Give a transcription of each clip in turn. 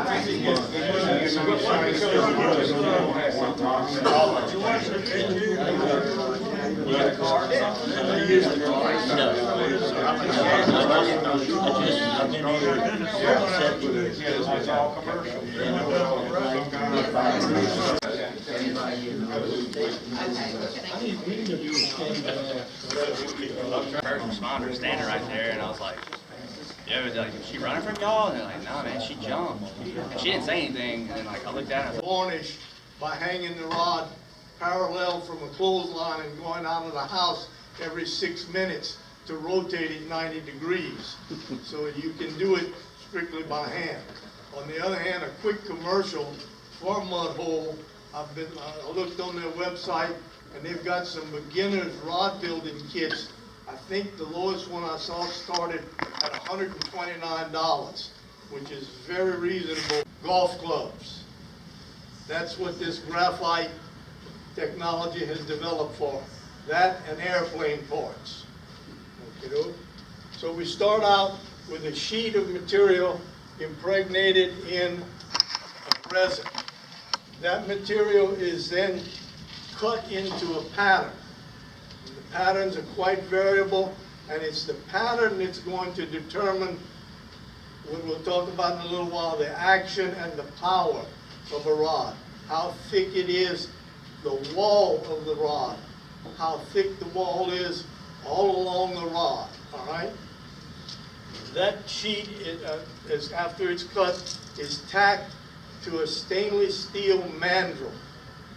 First responder standing right there, and I was like, yeah, was like, is she running from y'all? And they're like, no, man, she jumped. And she didn't say anything, and then like I looked at her. Varnish by hanging the rod parallel from a clothesline and going out of the house every 6 minutes to rotate it 90 degrees. So you can do it strictly by hand. On the other hand, a quick commercial for mud hole. I looked on their website, and they've got some beginners rod building kits. I think the lowest one I saw started at $129, which is very reasonable. Golf clubs. That's what this graphite technology has developed for. That and airplane parts. Okay. So we start out with a sheet of material impregnated in a resin. That material is then cut into a pattern. And the patterns are quite variable, and it's the pattern that's going to determine what we'll talk about in a little while, the action and the power of a rod. How thick it is, the wall of the rod, how thick the wall is all along the rod, all right? That sheet, is after it's cut, is tacked to a stainless steel mandrel.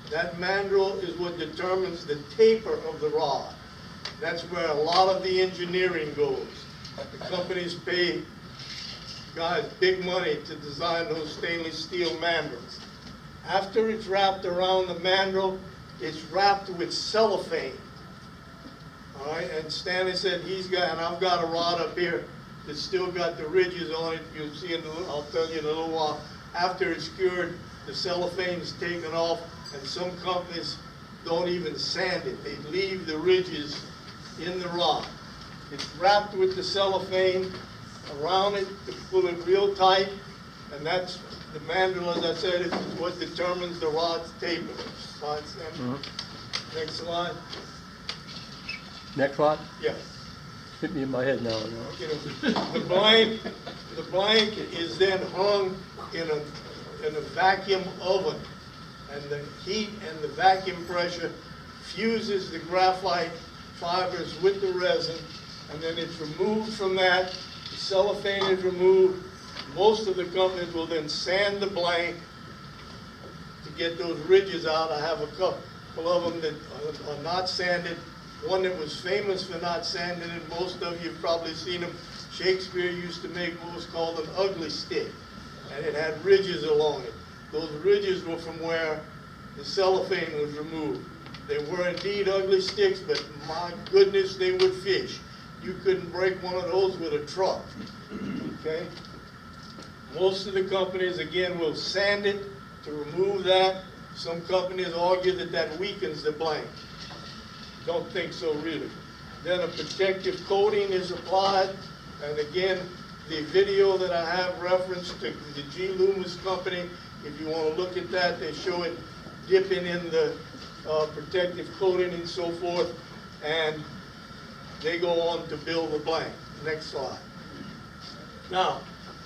That mandrel is what determines the taper of the rod. That's where a lot of the engineering goes. The companies pay guys big money to design those stainless steel mandrels. After it's wrapped around the mandrel, it's wrapped with cellophane. All right, and Stanley said and I've got a rod up here that's still got the ridges on it. You'll see I'll tell you in a little while. After it's cured, the cellophane is taken off, and some companies don't even sand it. They leave the ridges in the rod. It's wrapped with the cellophane around it to pull it real tight, and that's the mandrel, as I said, is what determines the rod's taper. Slide, Sam. Next slide. Next slide? Yeah. Hit me in my head now. The blank is then hung in a vacuum oven, and the heat and the vacuum pressure fuses the graphite fibers with the resin, and then it's removed from that. The cellophane is removed. Most of the companies will then sand the blank to get those ridges out. I have a couple of them that are not sanded. One that was famous for not sanding it, most of you have probably seen them. Shakespeare used to make what was called an ugly stick, and it had ridges along it. Those ridges were from where the cellophane was removed. They were indeed ugly sticks, but my goodness, they would fish. You couldn't break one of those with a truck, okay? Most of the companies, again, will sand it to remove that. Some companies argue that that weakens the blank. Don't think so, really. Then a protective coating is applied, and again, the video that I have referenced to the G. Loomis company, if you want to look at that, they show it dipping in the protective coating and so forth, and they go on to build the blank. Next slide. Now,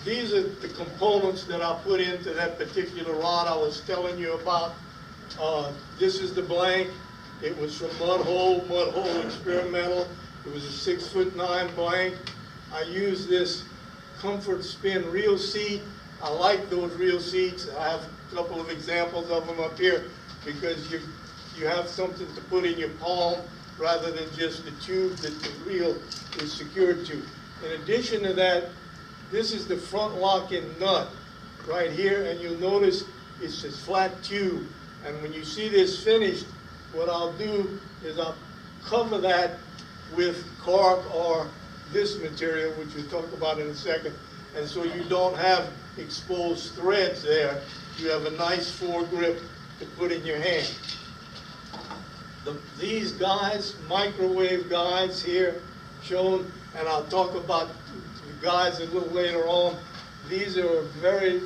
these are the components that I put into that particular rod I was telling you about. This is the blank. It was from Mud Hole Experimental. It was a 6'9" blank. I used this Comfort Spin reel seat. I like those reel seats. I have a couple of examples of them up here because you have something to put in your palm rather than just the tube that the reel is secured to. In addition to that, this is the front locking nut right here, and you'll notice it's this flat tube. And when you see this finished, what I'll do is I'll cover that with cork or this material, which we'll talk about in a second. And so you don't have exposed threads there. You have a nice foregrip to put in your hand. These guides, microwave guides here shown, and I'll talk about the guides a little later on. These are very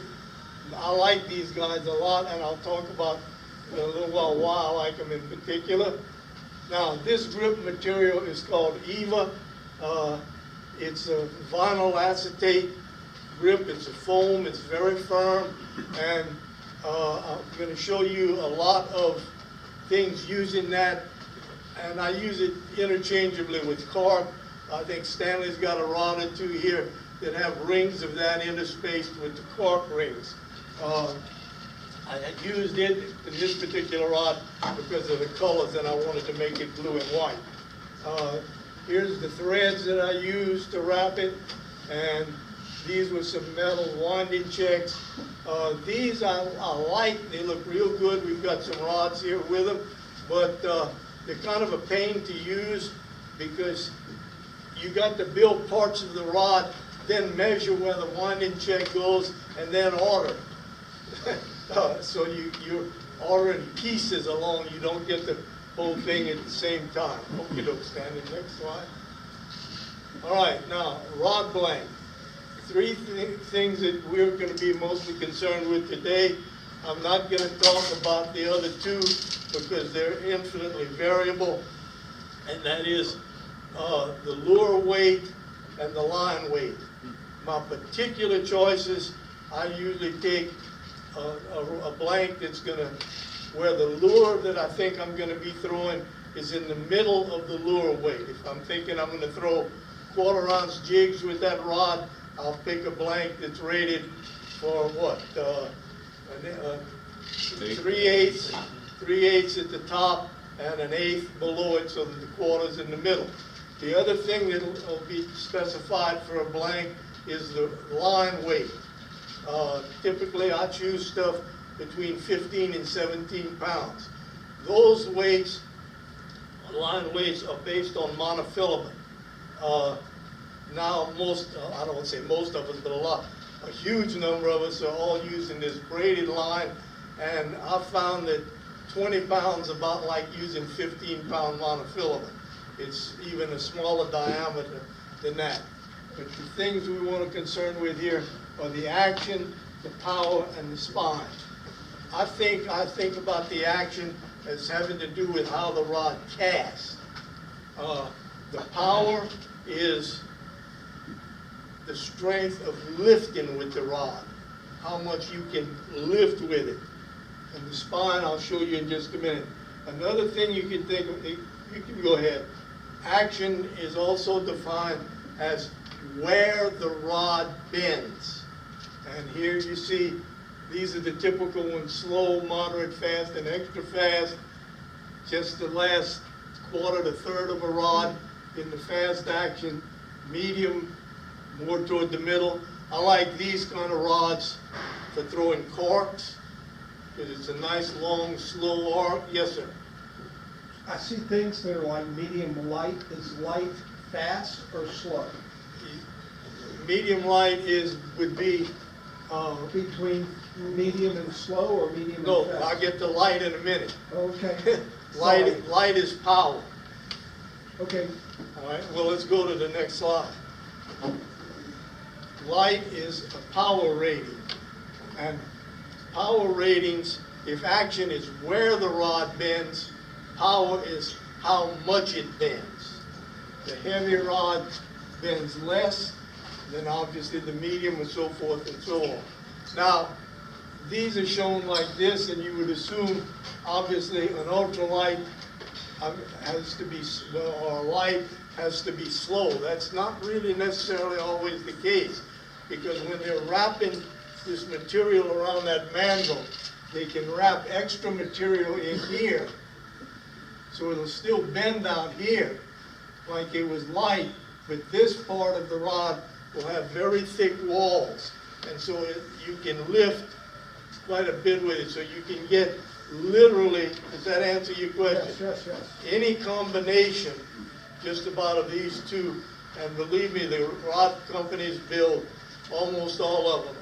I like these guys a lot, and I'll talk about in a little while why I like them in particular. Now, this grip material is called EVA. It's a vinyl acetate grip. It's a foam. It's very firm, and I'm going to show you a lot of things using that, and I use it interchangeably with cork. I think Stanley's got a rod or two here that have rings of that interspaced with the cork rings. I had used it in this particular rod because of the colors, and I wanted to make it blue and white. Here's the threads that I used to wrap it, and these were some metal winding checks. These I like, they look real good. We've got some rods here with them, but they're kind of a pain to use because you got to build parts of the rod, then measure where the winding check goes, and then order. So you're ordering pieces along, you don't get the whole thing at the same time. Hope you don't stand it. Next slide. All right, now, rod blank. Three things that we're going to be mostly concerned with today. I'm not going to talk about the other two because they're infinitely variable, and that is the lure weight and the line weight. My particular choices, I usually take a blank that's going to, where the lure that I think I'm going to be throwing is in the middle of the lure weight. If I'm thinking I'm going to throw 1/4 ounce jigs with that rod, I'll pick a blank that's rated for what? 3/8 at the top and an 1/8 below it, so that the quarter's in the middle. The other thing that will be specified for a blank is the line weight. Typically, I choose stuff between 15 and 17 pounds. Those weights, line weights, are based on monofilament. Now, I don't want to say most of us, but a huge number of us are all using this braided line, and I found that 20 pounds about like using 15-pound monofilament. It's even a smaller diameter than that. But the things we want to concern with here are the action, the power, and the spine. I think about the action as having to do with how the rod casts. The power is the strength of lifting with the rod, how much you can lift with it. And the spine, I'll show you in just a minute. Another thing you can think of, you can go ahead. Action is also defined as where the rod bends. And here you see, these are the typical ones: slow, moderate, fast, and extra fast. Just the last 1/4 to 1/3 of a rod in the fast action, medium, more toward the middle. I like these kind of rods for throwing corks, because it's a nice, long, slow arc. Yes, sir? I see things that are like medium light. Is light fast or slow? Medium light would be Between medium and slow, or medium no, and fast? I'll get to light in a minute. Okay. Light is power. Okay. All right, well, let's go to the next slide. Light is a power rating. And power ratings, if action is where the rod bends, power is how much it bends. The heavy rod bends less, then obviously the medium and so forth and so on. Now, these are shown like this, and you would assume, obviously, an ultralight has to be, or light has to be slow. That's not really necessarily always the case, because when they're wrapping this material around that mandrel, they can wrap extra material in here, so it'll still bend out here like it was light, but this part of the rod will have very thick walls, and so you can lift quite a bit with it, so you can get literally, does that answer your question? Yes. Any combination just about of these two, and believe me, the rod companies build almost all of them.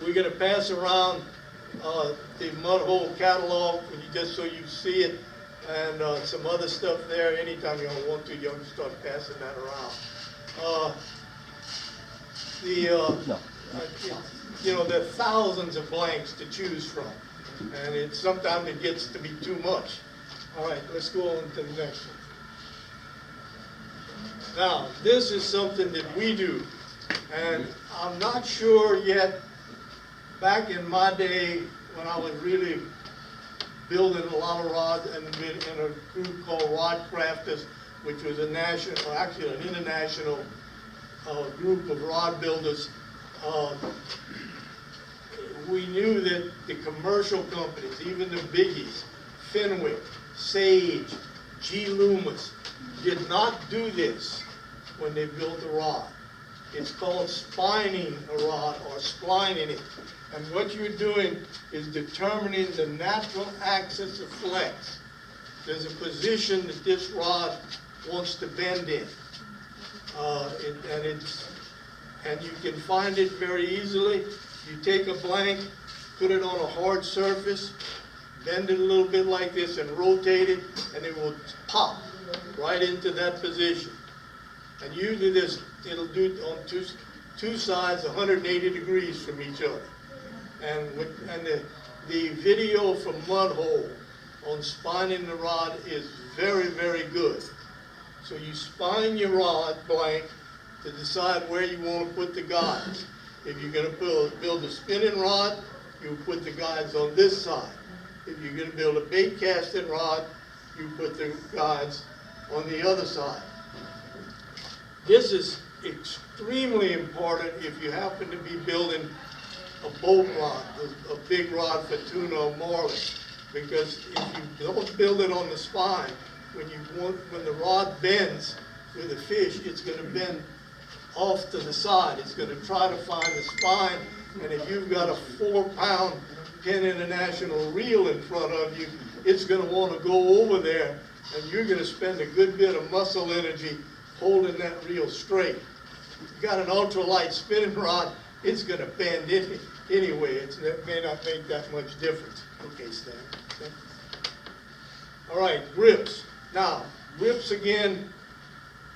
We're going to pass around the mud hole catalog, just so you see it, and some other stuff there. Anytime you want to, you can start passing that around. No. you know, there are thousands of blanks to choose from, and sometimes it gets to be too much. All right, let's go on to the next one. Now, this is something that we do, and I'm not sure yet, back in my day when I was really building a lot of rods and been in a group called Rod Crafters, which was a national, or actually an international group of rod builders. We knew that the commercial companies, even the biggies, Fenwick, Sage, G. Loomis, did not do this when they built a rod. It's called spining a rod or splining it. And what you're doing is determining the natural axis of flex. There's a position that this rod wants to bend in. And you can find it very easily. You take a blank, put it on a hard surface, bend it a little bit like this and rotate it, and it will pop right into that position. And usually it'll do it on two sides 180 degrees from each other. And the video from Mudhole on spining the rod is very, very good. So you spine your rod blank to decide where you want to put the guides. If you're going to build a spinning rod, you put the guides on this side. If you're going to build a bait casting rod, you put the guides on the other side. This is extremely important if you happen to be building a boat rod, a big rod for tuna or marlin, because if you don't build it on the spine, when the rod bends with a fish, it's going to bend off to the side. It's going to try to find the spine, and if you've got a 4-pound Penn International reel in front of you, it's going to want to go over there, and you're going to spend a good bit of muscle energy holding that reel straight. If you've got an ultralight spinning rod, it's going to bend anyway. It may not make that much difference. Okay, Stan. All right, grips. Now, grips again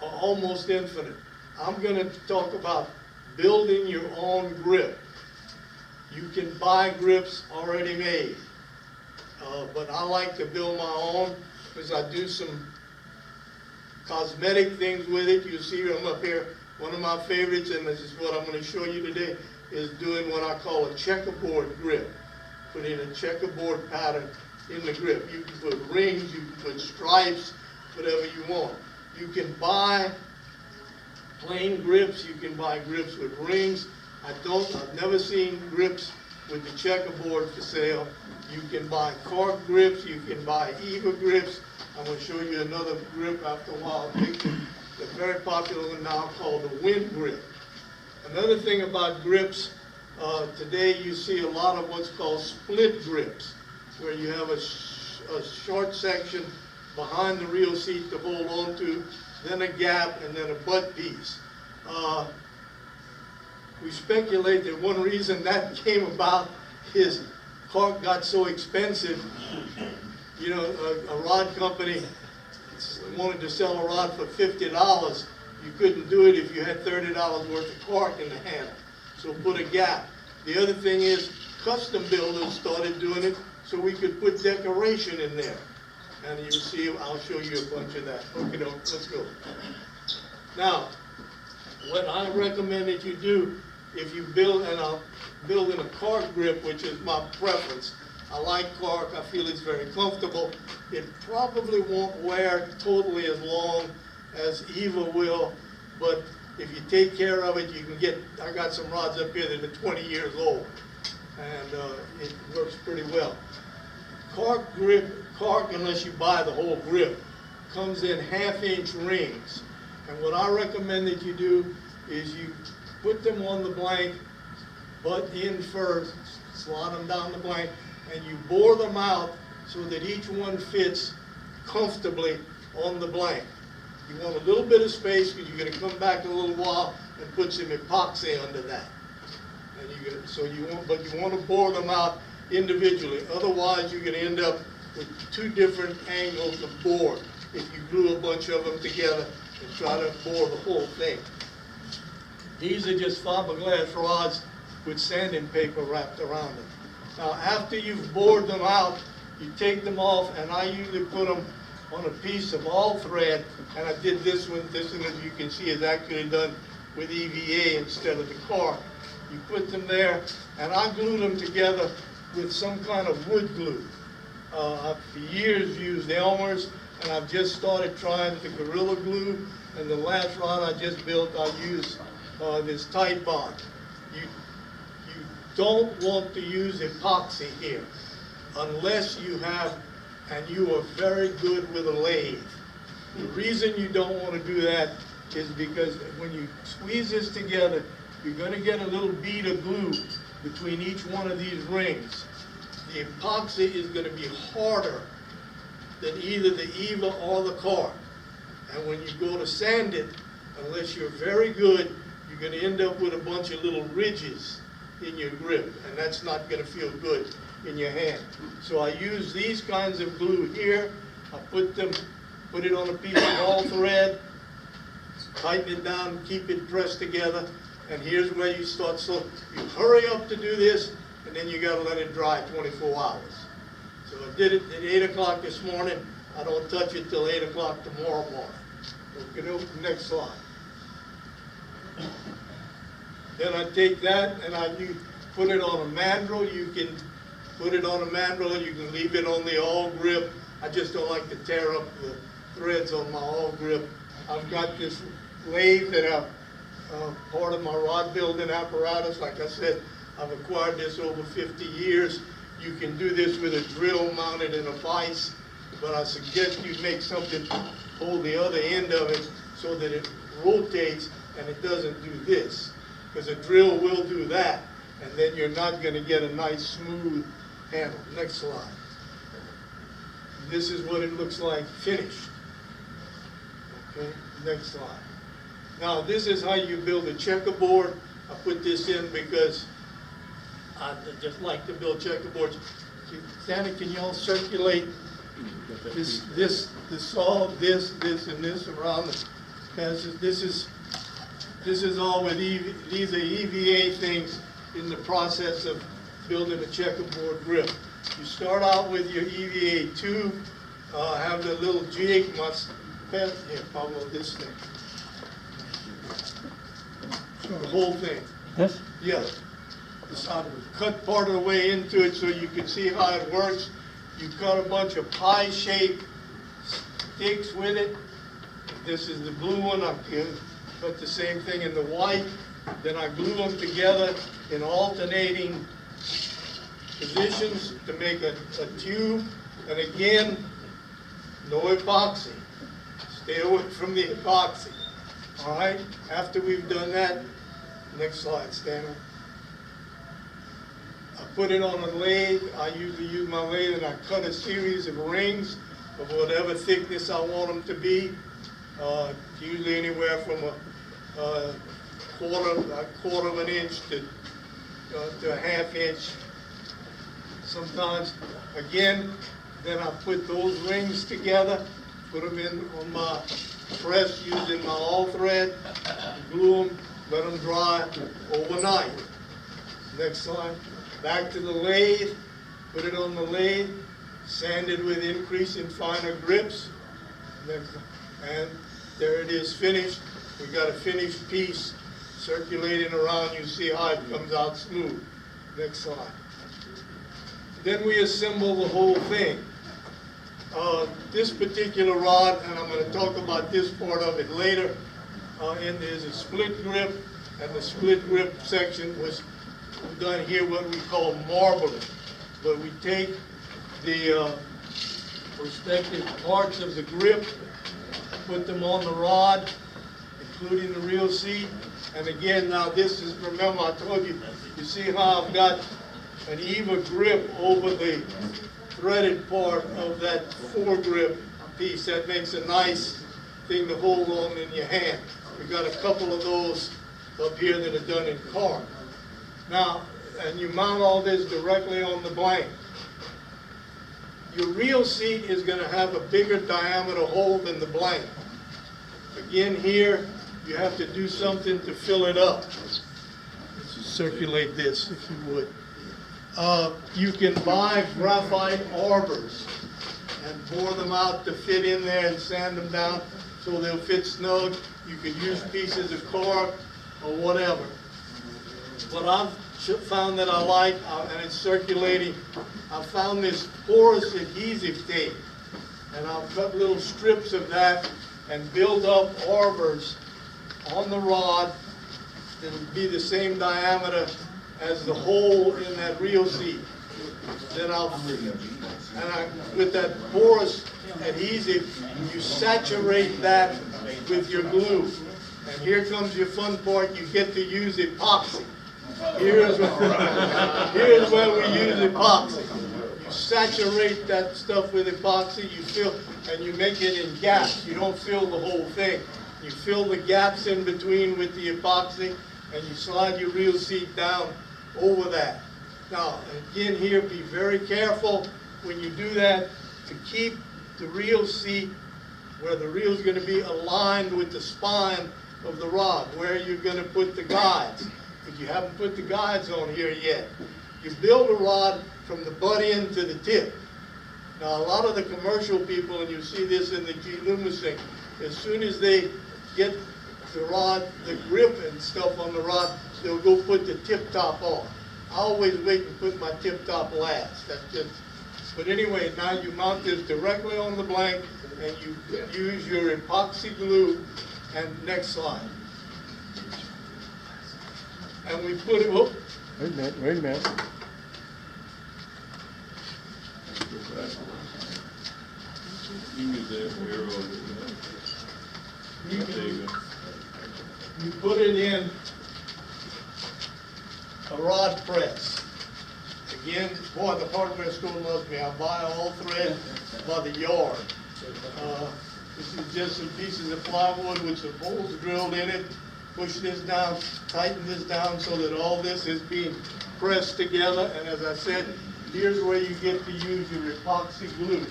are almost infinite. I'm going to talk about building your own grip. You can buy grips already made, but I like to build my own because I do some cosmetic things with it. You see them up here. One of my favorites, and this is what I'm going to show you today, is doing what I call a checkerboard grip. Putting a checkerboard pattern in the grip. You can put rings, you can put stripes, whatever you want. You can buy plain grips, you can buy grips with rings. I've never seen grips with the checkerboard for sale. You can buy cork grips, you can buy Eva grips. I'm going to show you another grip after a while. The very popular one now called the wind grip. Another thing about grips, today you see a lot of what's called split grips, where you have a short section behind the reel seat to hold on to, then a gap, and then a butt piece. We speculate that one reason that came about is cork got so expensive. You know, a rod company wanted to sell a rod for $50. You couldn't do it if you had $30 worth of cork in the handle. So put a gap. The other thing is custom builders started doing it so we could put decoration in there. And you'll see, I'll show you a bunch of that. Okay, let's go. Now, what I recommend that you do, if you build, and I'll build in a cork grip, which is my preference. I like cork, I feel it's very comfortable. It probably won't wear totally as long as Eva will, but if you take care of it, you can get, I got some rods up here that are 20 years old, and it works pretty well. Cork grip, unless you buy the whole grip, comes in 1/2-inch rings. And what I recommend that you do is you put them on the blank, butt in first, slot them down the blank, and you bore them out so that each one fits comfortably on the blank. You want a little bit of space because you're going to come back in a little while and put some epoxy under that. And you want to bore them out individually. Otherwise, you're going to end up with 2 different angles of bore if you glue a bunch of them together and try to bore the whole thing. These are just fiberglass rods with sanding paper wrapped around them. Now, after you've bored them out, you take them off, and I usually put them on a piece of all thread, and I did this one. This one, as you can see, is actually done with EVA instead of the car. You put them there, and I glue them together with some kind of wood glue. I've for years used Elmer's, and I've just started trying the Gorilla Glue, and the last rod I just built, I used this Tide Bond. You don't want to use epoxy here unless you have, and you are very good with a lathe. The reason you don't want to do that is because when you squeeze this together, you're going to get a little bead of glue between each one of these rings. The epoxy is going to be harder than either the EVA or the car. And when you go to sand it, unless you're very good, you're going to end up with a bunch of little ridges in your grip, and that's not going to feel good in your hand. So I use these kinds of glue here. I put it on a piece of all thread, tighten it down, keep it pressed together, and here's where you start. So you hurry up to do this, and then you got to let it dry 24 hours. So I did it at 8 o'clock this morning. I don't touch it till 8 o'clock tomorrow morning. Okay, next slide. Then I take that and I put it on a mandrel. You can put it on a mandrel, and you can leave it on the all grip. I just don't like to tear up the threads on my all grip. I've got this lathe that part of my rod building apparatus. Like I said, I've acquired this over 50 years. You can do this with a drill mounted in a vise, but I suggest you make something to hold the other end of it so that it rotates and it doesn't do this. Because a drill will do that, and then you're not going to get a nice smooth handle. Next slide. This is what it looks like finished. Okay, next slide. Now this is how you build a checkerboard. I put this in because I just like to build checkerboards. Santa, can you all circulate this saw, this, and this around the passes? This is all with these are EVA things in the process of building a checkerboard grip. You start out with your EVA tube, have the little jig, here, Pablo, this thing. The whole thing. Yes? Yeah. I cut part of the way into it so you can see how it works. You cut a bunch of pie-shaped sticks with it. This is the blue one. I can cut the same thing in the white. Then I glue them together in alternating positions to make a tube. And again, no epoxy. Stay away from the epoxy. All right? After we've done that, next slide, Stanley. I put it on a lathe. I usually use my lathe, and I cut a series of rings of whatever thickness I want them to be. Usually anywhere from a quarter of an inch to a half inch. Sometimes, again, then I put those rings together, put them in on my press using my all thread, glue them, let them dry overnight. Next slide. Back to the lathe, put it on the lathe, sand it with increasing finer grips, and there it is finished. We got a finished piece circulating around. You see how it comes out smooth. Next slide. Then we assemble the whole thing. This particular rod, and I'm going to talk about this part of it later, and there's a split grip, and the split grip section was done here what we call marbling. But we take the respective parts of the grip, put them on the rod, including the reel seat. And again, now this is, remember I told you, you see how I've got an EVA grip over the threaded part of that foregrip piece. That makes a nice thing to hold on in your hand. We've got a couple of those up here that are done in carbon. Now, and you mount all this directly on the blank. Your reel seat is going to have a bigger diameter hole than the blank. Again here, you have to do something to fill it up. It's circulate this if you would. You can buy graphite arbors and bore them out to fit in there and sand them down so they'll fit snug. You could use pieces of cork or whatever. What I've found that I like, and it's circulating, I found this porous adhesive tape, and I'll cut little strips of that and build up arbors on the rod that'll be the same diameter as the hole in that reel seat. Then with that porous adhesive, you saturate that with your glue. And here comes your fun part, you get to use epoxy. Here's where we use epoxy. You saturate that stuff with epoxy, you fill, and you make it in gaps. You don't fill the whole thing. You fill the gaps in between with the epoxy, and you slide your reel seat down over that. Now, again here, be very careful when you do that to keep the reel seat where the reel is going to be aligned with the spine of the rod, where you're going to put the guides. If you haven't put the guides on here yet, you build a rod from the butt end to the tip. Now, a lot of the commercial people, and you see this in the G Loomis thing, as soon as they get the rod, the grip and stuff on the rod, they'll go put the tip top on. I always wait and put my tip top last. That's just. But anyway, now you mount this directly on the blank, and you use your epoxy glue. And next slide. And we put it. Whoop. Wait a minute, wait a minute. You use that arrow. There you go. You put it in a rod press. Again, boy, the hardware store loves me. I buy all thread by the yard. This is just some pieces of plywood with some holes drilled in it. Push this down, tighten this down so that all this is being pressed together. And as I said, here's where you get to use your epoxy glue.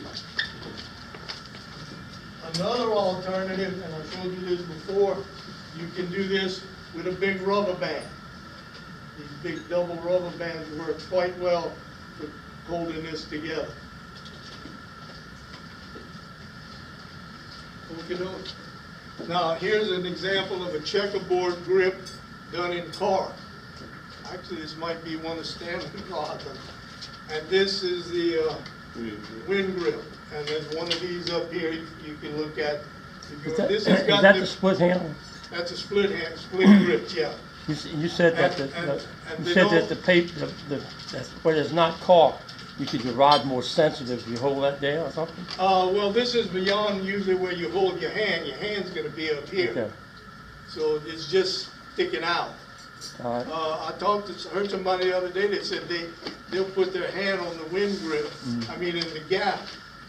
Another alternative, and I showed you this before, you can do this with a big rubber band. These big double rubber bands work quite well for holding this together. Now, here's an example of a checkerboard grip done in cork. Actually, this might be one of standard rods. And this is the wind grip. And there's one of these up here you can look at. Is that the split handle? That's a split grip, yeah. You said that the paper, that's where it's not cork, you keep your rod more sensitive. You hold that there or something? Well, this is beyond usually where you hold your hand. Your hand's going to be up here. Okay. So it's just sticking out. All right. I heard somebody the other day that said they'll put their hand on the wind grip, I mean in the gap.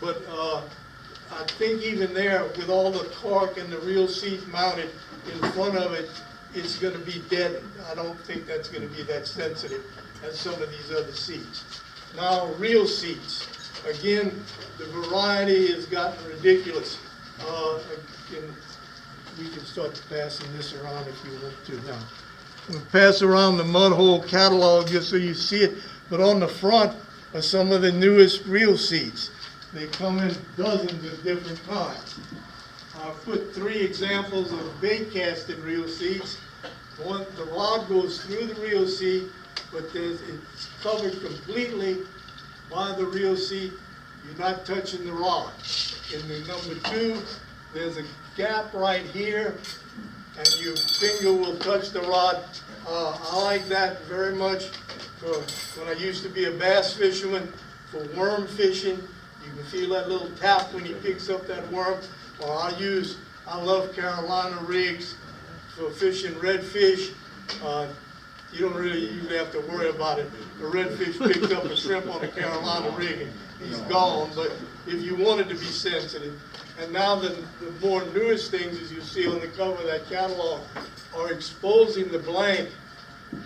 But I think even there, with all the cork and the reel seat mounted in front of it, it's going to be deadened. I don't think that's going to be that sensitive as some of these other seats. Now, reel seats. Again, the variety has gotten ridiculous. We can start passing this around if you want to now. We'll pass around the Mudhole catalog just so you see it. But on the front are some of the newest reel seats. They come in dozens of different kinds. I've put 3 examples of bait casting reel seats. The rod goes through the reel seat, but it's covered completely by the reel seat. You're not touching the rod. In the number 2, there's a gap right here, and your finger will touch the rod. I like that very much for when I used to be a bass fisherman, for worm fishing. You can feel that little tap when he picks up that worm. Or I love Carolina rigs for fishing redfish. You don't really usually have to worry about it. A redfish picks up a shrimp on a Carolina rig and he's gone. But if you wanted to be sensitive, and now the more newest things, as you see on the cover of that catalog, are exposing the blank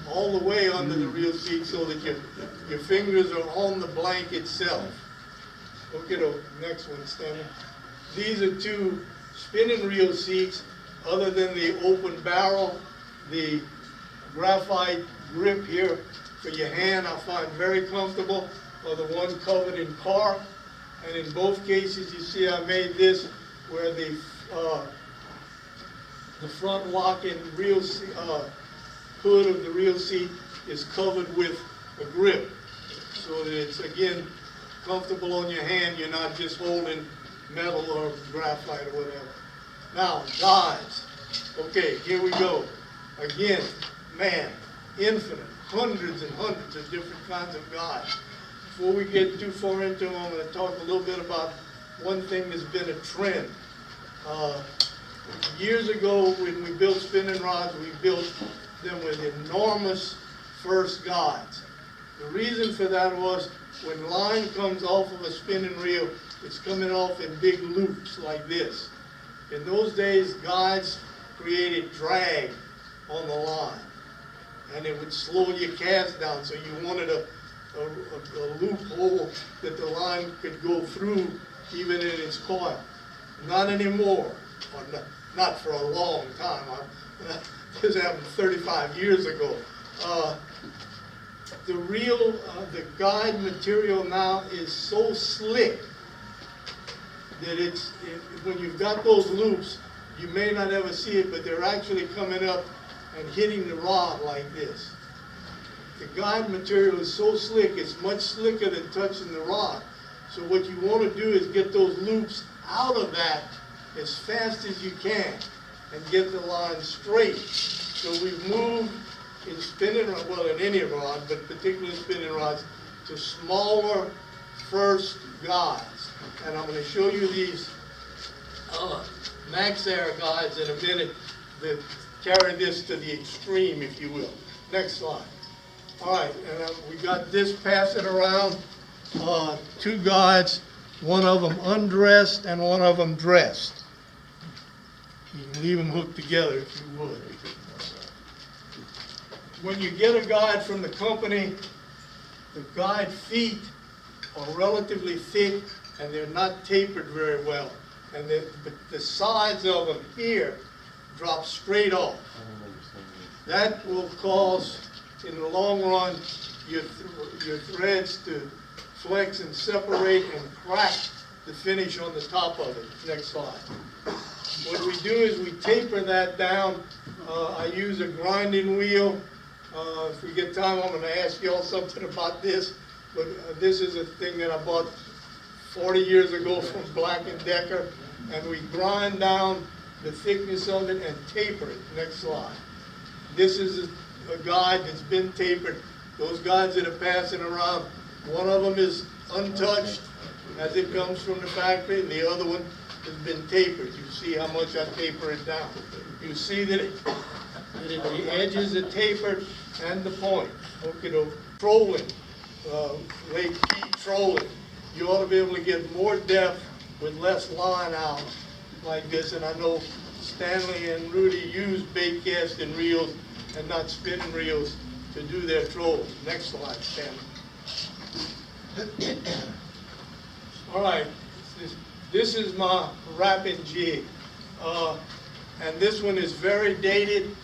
all the way under the reel seat so that your fingers are on the blank itself. We'll get a next one, Stanley. These are 2 spinning reel seats. Other than the open barrel, the graphite grip here for your hand I find very comfortable, or the one covered in cork. And in both cases, you see I made this where the front locking hood of the real seat is covered with a grip, so that it's, again, comfortable on your hand. You're not just holding metal or graphite or whatever. Now, guides. Okay, here we go. Again, man, infinite, hundreds and hundreds of different kinds of guides. Before we get too far into them, I'm going to talk a little bit about one thing that's been a trend. Years ago, when we built spinning rods, we built them with enormous first guides. The reason for that was when line comes off of a spinning reel, it's coming off in big loops like this. In those days, guides created drag on the line, and it would slow your cast down, so you wanted a loophole that the line could go through even in its coil. Not anymore, or not for a long time. This happened 35 years ago. The guide material now is so slick that when you've got those loops, you may not ever see it, but they're actually coming up and hitting the rod like this. The guide material is so slick, it's much slicker than touching the rod. So what you want to do is get those loops out of that as fast as you can and get the line straight. So we've moved in spinning rod, well, in any rod, but particularly spinning rods, to smaller first guides. And I'm going to show you these Max Air guides in a minute that carry this to the extreme, if you will. Next slide. All right, and we got this passing around, two guides, one of them undressed and one of them dressed. You can leave them hooked together if you would. When you get a guide from the company, the guide feet are relatively thick and they're not tapered very well. And the sides of them here drop straight off. That will cause, in the long run, your threads to flex and separate and crack the finish on the top of it. Next slide. What we do is we taper that down. I use a grinding wheel. If we get time, I'm going to ask you all something about this. But this is a thing that I bought 40 years ago from Black & Decker. And we grind down the thickness of it and taper it. Next slide. This is a guide that's been tapered. Those guides that are passing around, one of them is untouched as it comes from the factory, and the other one has been tapered. You see how much I taper it down. You see that the edges are tapered and the point. Okay, trolling, late key trolling. You ought to be able to get more depth with less line out like this. And I know Stanley and Rudy use bait casting reels and not spinning reels to do their trolling. Next slide, Stanley. All right, this is my wrapping jig. And this one is very dated.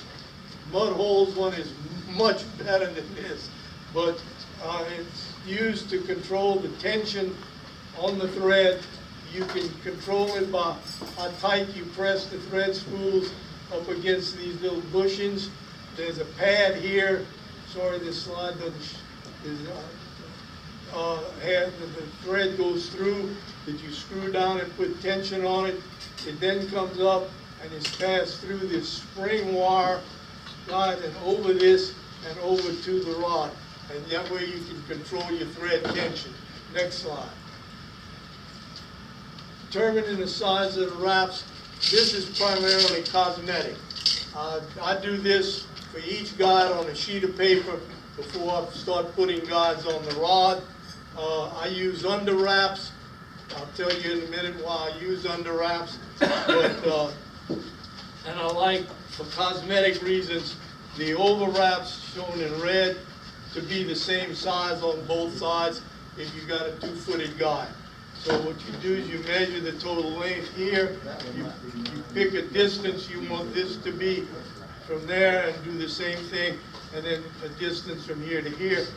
Mud Holes one is much better than this, but it's used to control the tension on the thread. You can control it by how tight you press the thread spools up against these little bushings. There's a pad here. Sorry, this slide doesn't. The thread goes through that you screw down and put tension on it. It then comes up and is passed through this spring wire guide and over this and over to the rod. And that way you can control your thread tension. Next slide. Determining the size of the wraps. This is primarily cosmetic. I do this for each guide on a sheet of paper before I start putting guides on the rod. I use under wraps. I'll tell you in a minute why I use under wraps. But, and I like, for cosmetic reasons, the over wraps shown in red to be the same size on both sides if you got a 2-footed guide. So what you do is you measure the total length here, you pick a distance you want this to be from there and do the same thing, and then a distance from here to here.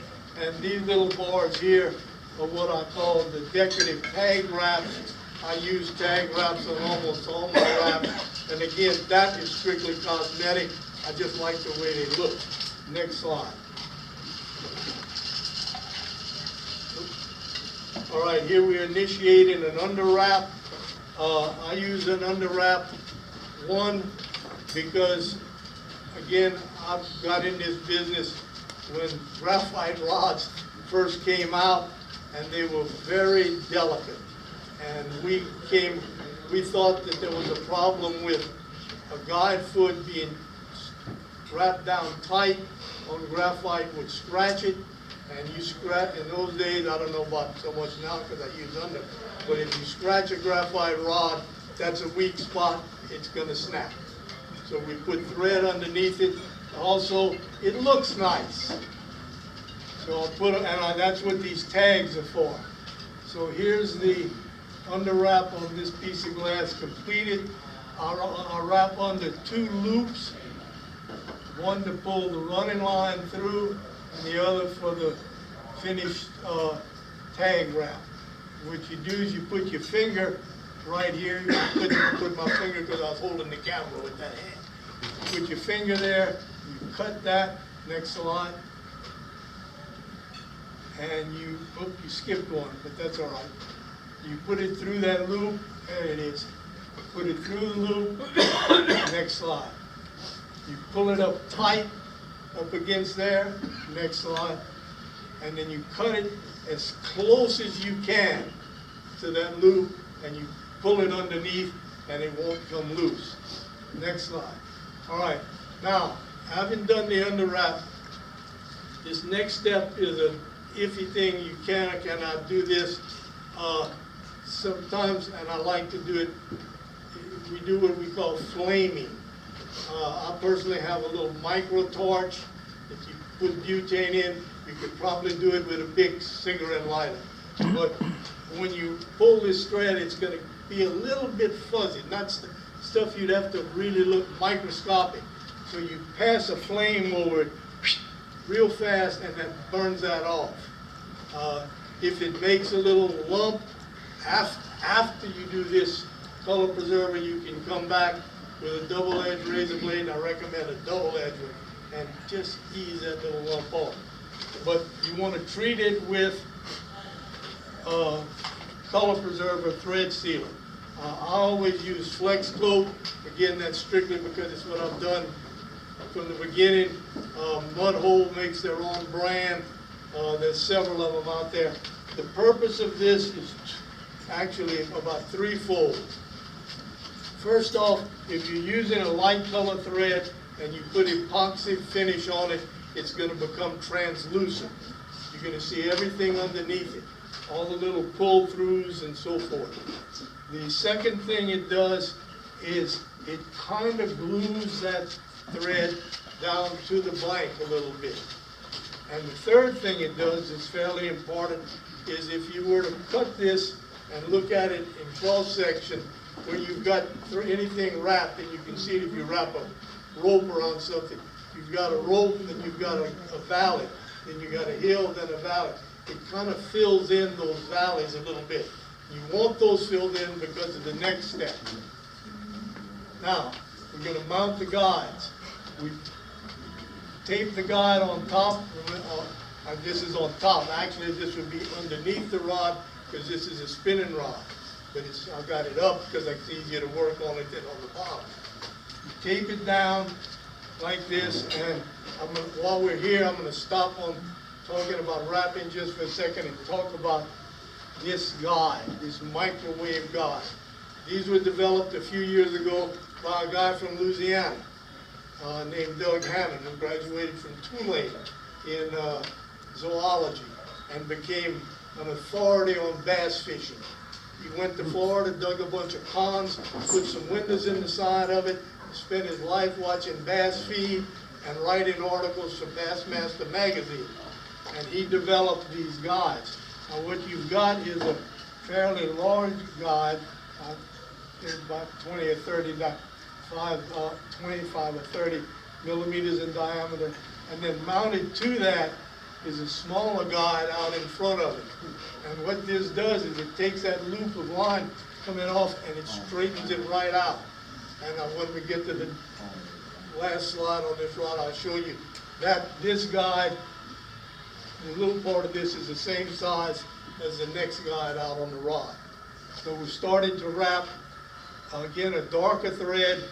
And these little bars here are what I call the decorative tag wraps. I use tag wraps on almost all my wraps. And again, that is strictly cosmetic. I just like the way they look. Next slide. All right, here we're initiating an under wrap. I use an under wrap, one, because again, I got in this business when graphite rods first came out, and they were very delicate. And we thought that there was a problem with a guide foot being wrapped down tight on graphite would scratch it, and you scratch, in those days, I don't know about so much now because I use under, but if you scratch a graphite rod, that's a weak spot, it's gonna snap. So we put thread underneath it. Also, it looks nice. So I'll put, that's what these tags are for. So here's the under wrap on this piece of glass completed. I'll wrap under 2 loops, one to pull the running line through, and the other for the finished tag wrap. What you do is you put your finger right here. You put my finger because I was holding the camera with that hand. You put your finger there, you cut that, next slide, and you skipped one, but that's all right. You put it through that loop, there it is. Put it through the loop, next slide. You pull it up tight, up against there, next slide, and then you cut it as close as you can to that loop, and you pull it underneath, and it won't come loose. Next slide. All right, now, having done the under wrap, this next step is an iffy thing. You can or cannot do this. Sometimes, and I like to do it, we do what we call flaming. I personally have a little micro torch. If you put butane in, you could probably do it with a big cigarette lighter. But when you pull this thread, it's going to be a little bit fuzzy, not stuff you'd have to really look microscopic. So you pass a flame over it real fast, and that burns that off. If it makes a little lump, after you do this color preserver, you can come back with a double-edged razor blade, and I recommend a double-edged one, and just ease that little lump off. But you want to treat it with color preserver thread sealer. I always use Flex Coat. Again, that's strictly because it's what I've done from the beginning. Mud Hole makes their own brand. There's several of them out there. The purpose of this is actually about threefold. First off, if you're using a light color thread and you put epoxy finish on it, it's going to become translucent. You're going to see everything underneath it, all the little pull-throughs and so forth. The second thing it does is it kind of glues that thread down to the blank a little bit. And the third thing it does is fairly important, is if you were to cut this and look at it in cross-section, where you've got anything wrapped, and you can see it if you wrap a rope around something. You've got a rope, then you've got a valley, then you've got a hill, then a valley. It kind of fills in those valleys a little bit. You want those filled in because of the next step. Now, we're going to mount the guides. We tape the guide on top. This is on top. Actually, this would be underneath the rod because this is a spinning rod. But I've got it up because it's easier to work on it than on the bottom. You tape it down like this, and while we're here, I'm going to stop on talking about wrapping just for a second and talk about this guide, this microwave guide. These were developed a few years ago by a guy from Louisiana named Doug Hammond, who graduated from Tulane in zoology and became an authority on bass fishing. He went to Florida, dug a bunch of ponds, put some windows in the side of it, spent his life watching bass feed and writing articles for Bassmaster magazine. And he developed these guides. Now what you've got is a fairly large guide, about 20 or 30, 25 or 30 millimeters in diameter. and then mounted to that is a smaller guide out in front of it. And what this does is it takes that loop of line coming off and it straightens it right out. And when we get to the last slide on this rod, I'll show you that this guide, the little part of this is the same size as the next guide out on the rod. So we started to wrap, again, a darker thread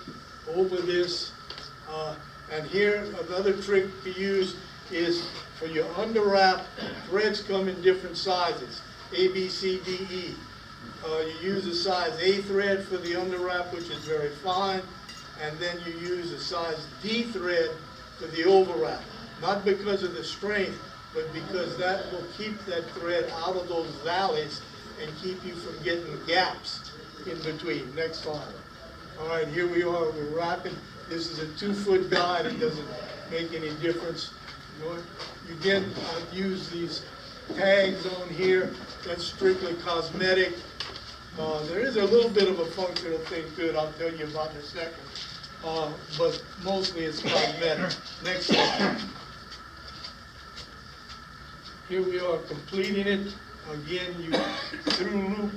over this. And here, another trick to use is for your under wrap, threads come in different sizes, A, B, C, D, E. You use a size A thread for the under wrap, which is very fine, and then you use a size D thread for the over wrap. Not because of the strength, but because that will keep that thread out of those valleys and keep you from getting gaps in between. Next slide. All right, here we are, we're wrapping. This is a 2-foot guide, it doesn't make any difference. You know, again, I've used these tags on here, that's strictly cosmetic. There is a little bit of a functional thing to it, I'll tell you about in a second. But mostly it's cosmetic. Next slide. Here we are completing it. Again, you through loop,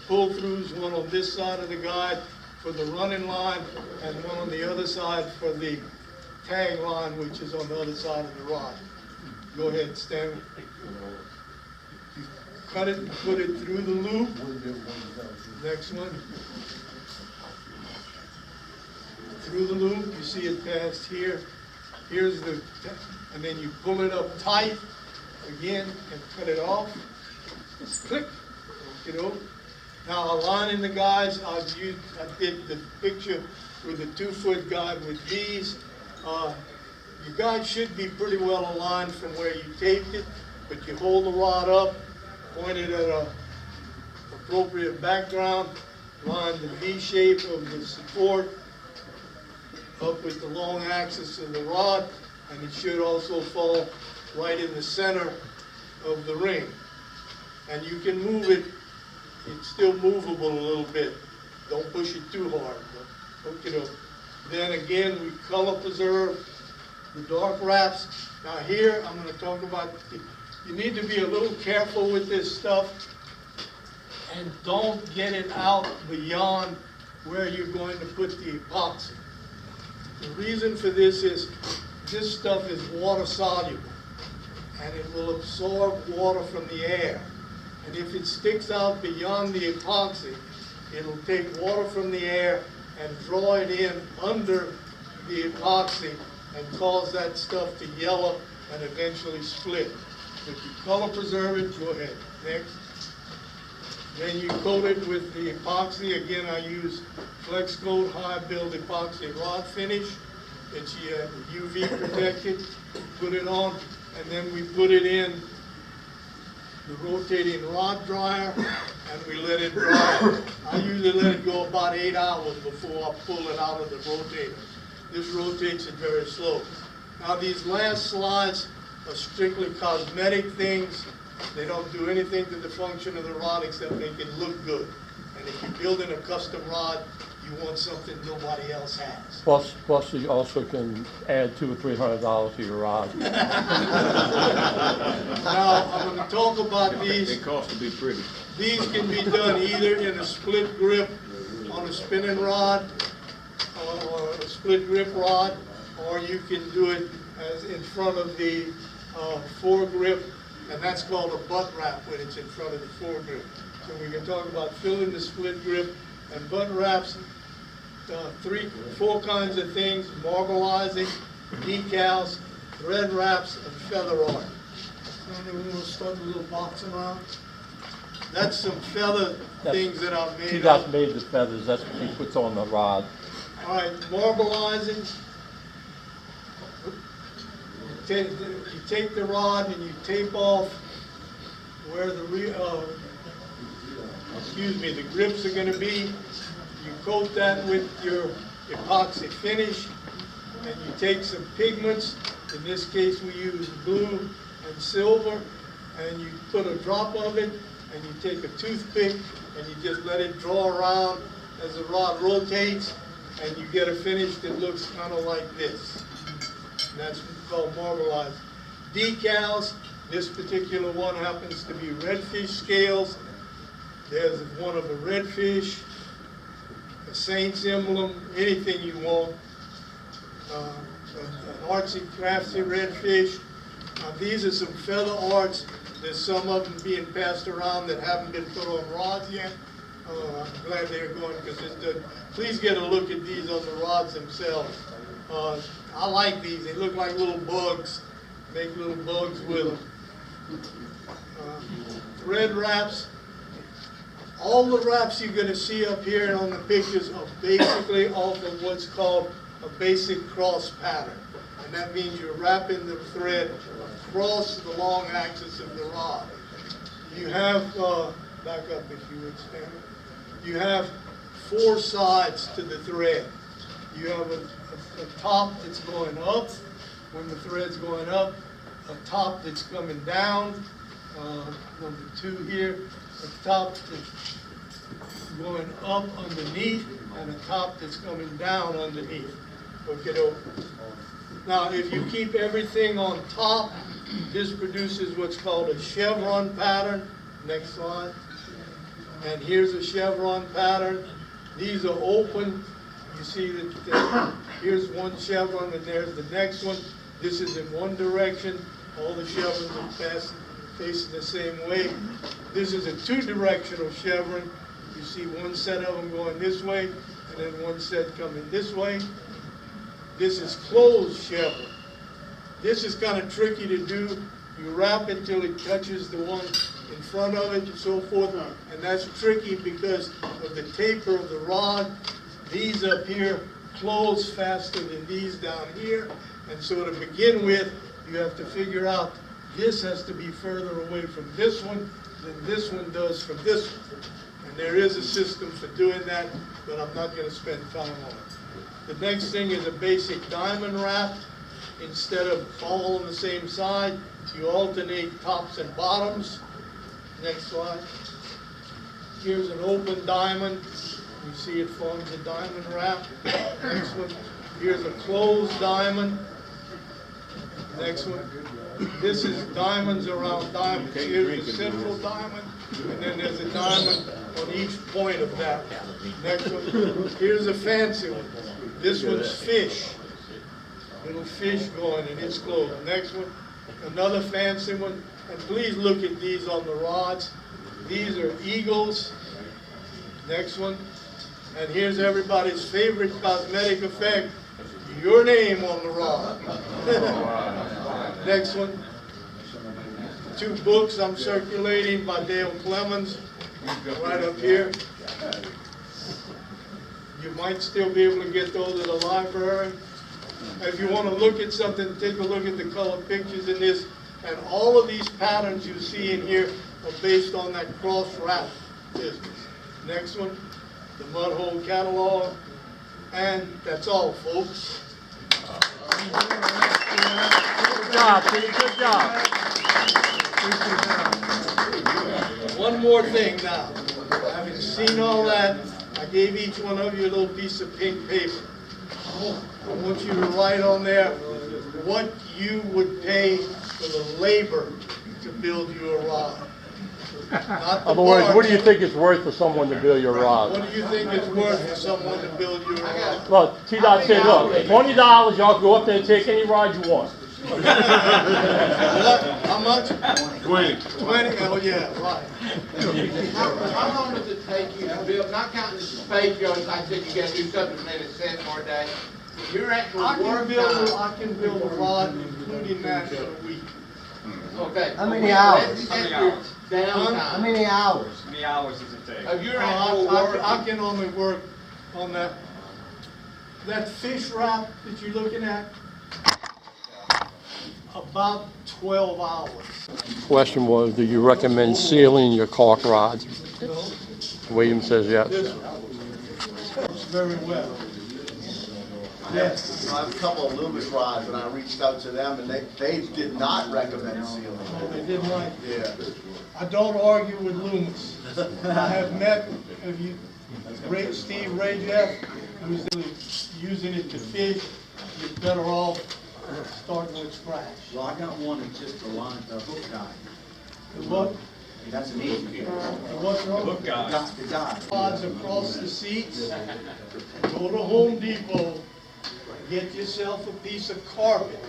pull throughs, one on this side of the guide for the running line and one on the other side for the tag line, which is on the other side of the rod. Go ahead, Stan. You cut it and put it through the loop. Next one. Through the loop, you see it past here. Here's the, and then you pull it up tight again and cut it off. Just click, you know. Now aligning the guides, I did the picture with the 2-foot guide with these. Your guide should be pretty well aligned from where you taped it, but you hold the rod up, point it at an appropriate background, line the V shape of the support up with the long axis of the rod, and it should also fall right in the center of the ring. And you can move it, it's still movable a little bit. Don't push it too hard. Hook it up. Then again, we color preserve the dark wraps. Now here, I'm going to talk about, you need to be a little careful with this stuff and don't get it out beyond where you're going to put the epoxy. The reason for this is this stuff is water soluble and it will absorb water from the air. And if it sticks out beyond the epoxy, it'll take water from the air and draw it in under the epoxy and cause that stuff to yellow and eventually split. If you color preserve it, go ahead. Next. Then you coat it with the epoxy. Again, I use Flex Coat High Build Epoxy Rod Finish. It's UV protected. Put it on, and then we put it in the rotating rod dryer, and we let it dry. I usually let it go about 8 hours before I pull it out of the rotator. This rotates it very slow. Now these last slides are strictly cosmetic things. They don't do anything to the function of the rod except make it look good. And if you're building a custom rod, you want something nobody else has. Plus you also can add $200 or $300 to your rod. Now, I'm going to talk about these. They cost to be pretty. These can be done either in a split grip on a spinning rod or a split grip rod, or you can do it as in front of the foregrip, and that's called a butt wrap when it's in front of the foregrip. So we can talk about filling the split grip and butt wraps, 4 kinds of things: marbleizing, decals, thread wraps, and feather art. And we're going to start a little boxing around. That's some feather things that I've made. He got made the feathers, that's what he puts on the rod. All right, marbleizing. You take the rod and you tape off where the grips are going to be. You coat that with your epoxy finish, and you take some pigments. In this case, we use blue and silver, and you put a drop of it, and you take a toothpick, and you just let it draw around as the rod rotates, and you get a finish that looks kind of like this. that's called marbleized. Decals, this particular one happens to be redfish scales. There's one of a redfish, a saint's emblem, anything you want. An artsy craftsy redfish. These are some feather arts. There's some of them being passed around that haven't been put on rods yet. I'm glad they're going because please get a look at these on the rods themselves. I like these. They look like little bugs. Make little bugs with them. Thread wraps. All the wraps you're going to see up here on the pictures are basically off of what's called a basic cross pattern. And that means you're wrapping the thread across the long axis of the rod. You have, back up if you would, Stanley. You have 4 sides to the thread. You have a top that's going up when the thread's going up, a top that's coming down, number 2 here, a top that's going up underneath, and a top that's coming down underneath. Okay, now if you keep everything on top, this produces what's called a chevron pattern. Next slide. And here's a chevron pattern. These are open. You see that here's one chevron and there's the next one. This is in one direction. All the chevrons are facing the same way. This is a 2-directional chevron. You see one set of them going this way and then one set coming this way. This is closed chevron. This is kind of tricky to do. You wrap it till it touches the one in front of it and so forth. And that's tricky because of the taper of the rod. These up here close faster than these down here. And so to begin with, you have to figure out this has to be further away from this one than this one does from this one. And there is a system for doing that, but I'm not going to spend time on it. The next thing is a basic diamond wrap. Instead of all on the same side, you alternate tops and bottoms. Next slide. Here's an open diamond. You see it forms a diamond wrap. Next one. Here's a closed diamond. Next one. This is diamonds around diamonds. Here's the central diamond, and then there's a diamond on each point of that. Next one. Here's a fancy one. This one's fish. Little fish going, and it's closed. Next one. Another fancy one. And please look at these on the rods. These are eagles. Next one. And here's everybody's favorite cosmetic effect, your name on the rod. Next one. 2 books I'm circulating by Dale Clemens, right up here. You might still be able to get those at the library. If you want to look at something, take a look at the color pictures in this. And all of these patterns you see in here are based on that cross wrap business. Next one, the mud hole catalog. And that's all, folks. Good job, Pete, good job. One more thing now. Having seen all that, I gave each one of you a little piece of pink paper. I want you to write on there what you would pay for the labor to build you a rod. Not In the other words, what bark. do you think it's worth for someone to build your rod? What do you think it's worth for someone to build you a rod? Look, T-Dot said, look, $20, y'all go up there and take any rod you want. What? How much? 20. 20? Oh, yeah, right. How long does it take you to build, not counting the spade goes, I said you gotta do something a minute, cent more a day. Your actual work time. I can build a rod, including that, in a week. Okay. How many hours? That's your downtime. How many hours? How many hours does it take? Of your actual work. I can only work on that fish wrap that you're looking at, about 12 hours. Question was, do you recommend sealing your caulk rods? No, William says yes. this one works very well. Yes. I have a couple of Loomis rods, and I reached out to them, and they did not recommend sealing. They didn't like it. Yeah. I don't argue with Loomis. I have met, Steve Rajeff, who's using it to fish. You're better off starting with scratch. Well, I got one that's just the hook guy. What, That's an easy one. what's wrong? The guy. Rods across the seats, go to Home Depot, get yourself a piece of carpet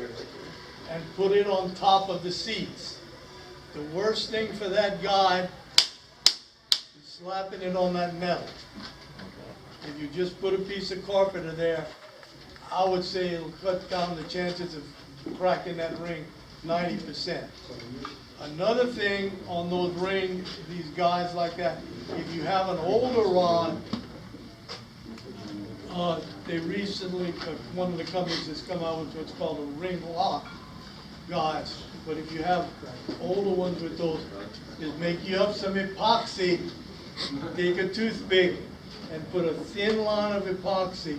and put it on top of the seats. The worst thing for that guy is slapping it on that metal. If you just put a piece of carpet in there, I would say it'll cut down the chances of cracking that ring 90%. Another thing on those rings, these guys like that, if you have an older rod, they recently, one of the companies has come out with what's called a ring lock guides. But if you have older ones with those, is make you up some epoxy, take a toothpick and put a thin line of epoxy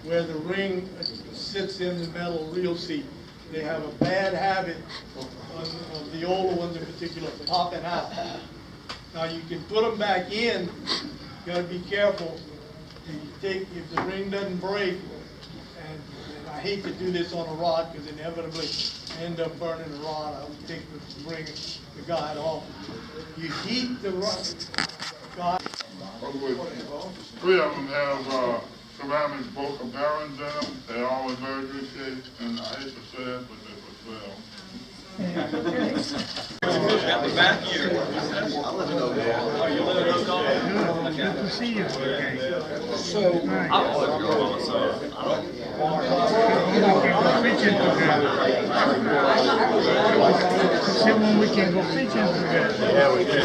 where the ring sits in the metal reel seat. They have a bad habit of the older ones in particular popping out. Now you can put them back in, you gotta be careful. If the ring doesn't break, and I hate to do this on a rod because inevitably I end up burning the rod, I would take the ring, the guide off. You heat the guide. Three of them have ceramic barons in them. They're all in very good shape, and I hate to say it, but they for sale. See when we can go fishing together. Yeah, we can.